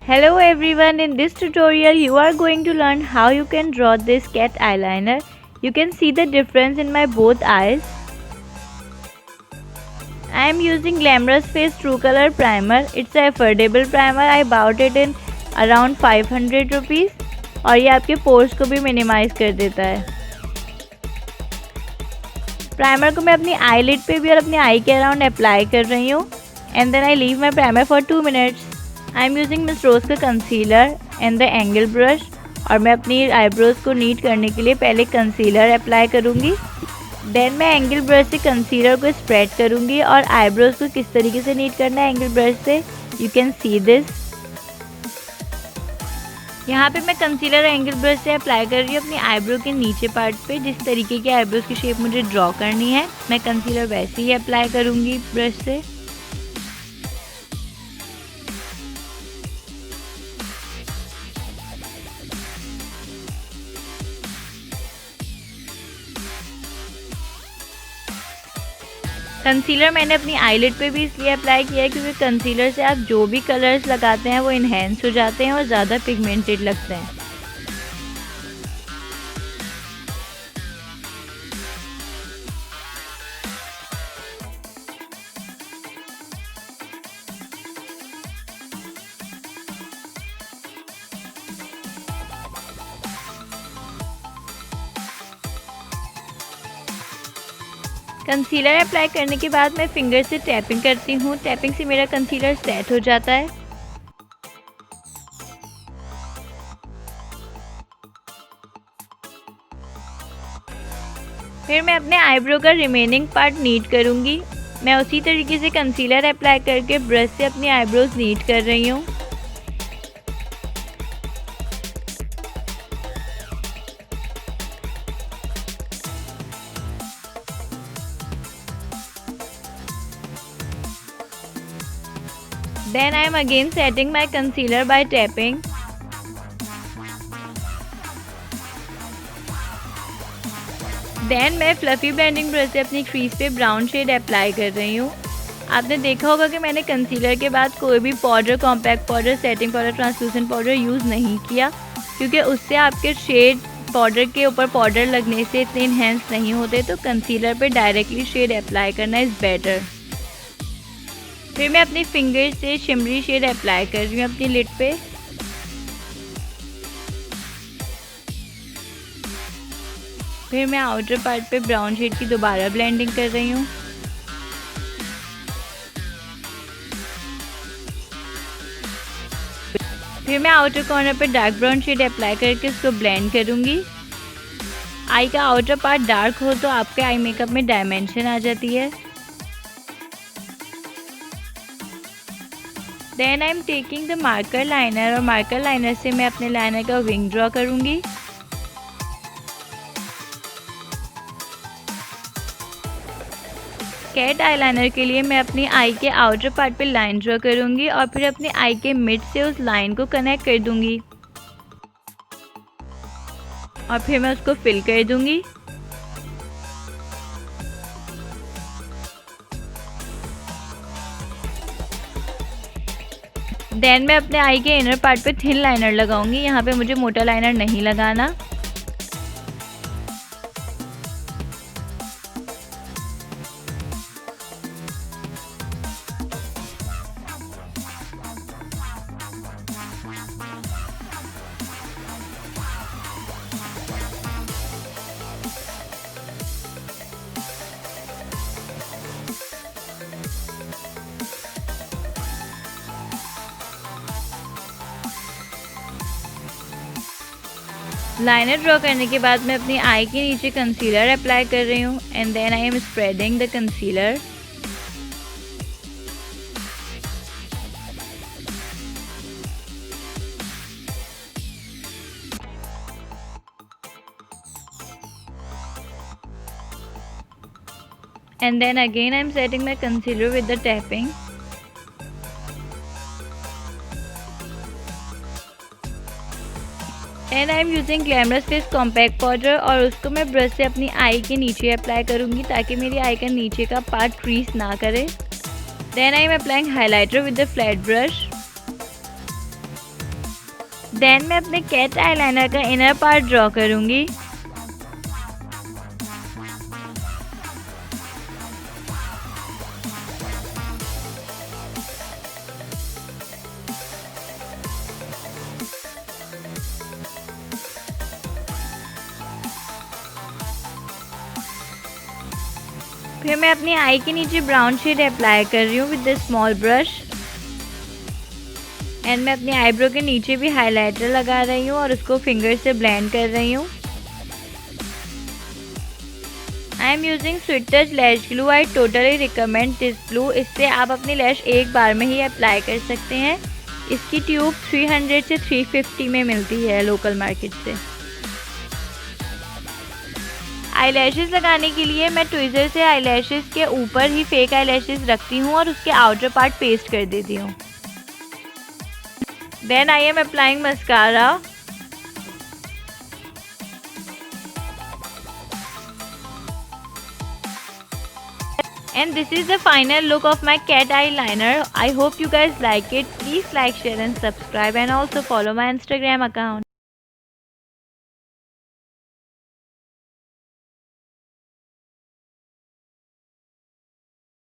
Hello everyone, in this tutorial you are going to learn how you can draw this cat eyeliner. You can see the difference in my both eyes. I am using Glamorous Face True Color Primer. It's a affordable primer. I bought it in around 500 rupees और ये आपके pores को भी minimise कर देता है। Primer को मैं अपनी आईलिड पे भी और अपनी आई के अराउंड अप्लाई कर रही हूँ and then I leave my primer for 2 minutes. I am using Miss Rose का concealer and the angle brush और मैं अपनी आईब्रोज को नीट करने के लिए पहले कंसीलर अप्लाई करूँगी। देन मैं एंगल ब्रश से कंसीलर को स्प्रेड करूँगी और आईब्रोज को किस तरीके से नीट करना है एंगल ब्रश से, यू कैन सी दिस। यहाँ पे मैं कंसीलर और एंगल ब्रश से अप्लाई कर रही हूँ अपनी आईब्रो के नीचे पार्ट पे। जिस तरीके की आईब्रोज की शेप मुझे ड्रॉ करनी है मैं कंसीलर वैसे ही अप्लाई करूँगी ब्रश से। कंसीलर मैंने अपनी आईलिड पे भी इसलिए अप्लाई किया है क्योंकि कंसीलर से आप जो भी कलर्स लगाते हैं वो इन्हेंस हो जाते हैं और ज़्यादा पिगमेंटेड लगते हैं। कंसीलर अप्लाई करने के बाद मैं फिंगर से टैपिंग करती हूँ। टैपिंग से मेरा कंसीलर सेट हो जाता है। फिर मैं अपने आईब्रो का रिमेनिंग पार्ट नीट करूँगी। मैं उसी तरीके से कंसीलर अप्लाई करके ब्रश से अपनी आईब्रोज नीट कर रही हूँ। Then I am again setting my concealer by tapping. Then मैं फ्लफी ब्लेंडिंग ब्रश से अपनी क्रीज पे ब्राउन शेड अप्लाई कर रही हूँ। आपने देखा होगा कि मैंने कंसीलर के बाद कोई भी powder, compact powder, setting powder, translucent powder use नहीं किया क्योंकि उससे आपके शेड पाउडर के ऊपर पाउडर लगने से इतने इन्हेंस नहीं होते। तो कंसीलर पे डायरेक्टली शेड अप्लाई करना इज़ बेटर। फिर मैं अपनी फिंगर से शिमरी शेड अप्लाई कर रही हूँ अपनी लिड पे। फिर मैं आउटर पार्ट पे ब्राउन शेड की दोबारा ब्लेंडिंग कर रही हूँ। फिर मैं आउटर कॉर्नर पे डार्क ब्राउन शेड अप्लाई करके इसको ब्लेंड करूँगी। आई का आउटर पार्ट डार्क हो तो आपके आई मेकअप में डायमेंशन आ जाती है। Then I am taking the marker liner और मार्कर लाइनर से मैं अपने लाइनर का विंग ड्रॉ करूँगी। कैट आईलाइनर के लिए मैं अपनी आई के आउटर पार्ट पे लाइन ड्रॉ करूँगी और फिर अपनी आई के मिड से उस लाइन को कनेक्ट कर दूँगी और फिर मैं उसको फिल कर दूँगी। देन मैं अपने आई के इनर पार्ट पे थिन लाइनर लगाऊंगी। यहाँ पे मुझे मोटा लाइनर नहीं लगाना। लाइनर ड्रॉ करने के बाद मैं अपनी आई के नीचे कंसीलर अप्लाई कर रही हूँ and then I am spreading the concealer. And then again I am setting my concealer with the tapping. And I am using glamorous face compact powder और उसको मैं ब्रश से अपनी आई के नीचे अप्लाई करूँगी ताकि मेरी आई का नीचे का पार्ट क्रीज ना करे। Then I am applying highlighter with the flat brush. Then मैं अपने कैट आईलाइनर का इनर पार्ट ड्रॉ करूँगी। फिर मैं अपनी आई के नीचे ब्राउन शेड अप्लाई कर रही हूँ with the small brush. And मैं अपनी आईब्रो के नीचे भी हाइलाइटर लगा रही हूँ और उसको फिंगर से ब्लेंड कर रही हूँ। आई am using sweet touch lash glue. I totally recommend this glue. इससे आप अपनी लैश एक बार में ही अप्लाई कर सकते हैं। इसकी ट्यूब 300 से 350 में मिलती है लोकल मार्केट से। आईलैशेस लगाने के लिए मैं ट्विज़र से आईलैशेस के ऊपर ही फेक आईलैशेस रखती हूँ और उसके आउटर पार्ट पेस्ट कर देती हूँ। Then I am applying mascara. And this is the final look of my cat eyeliner. I hope you guys like it. Please like, share and subscribe, and also follow my Instagram account.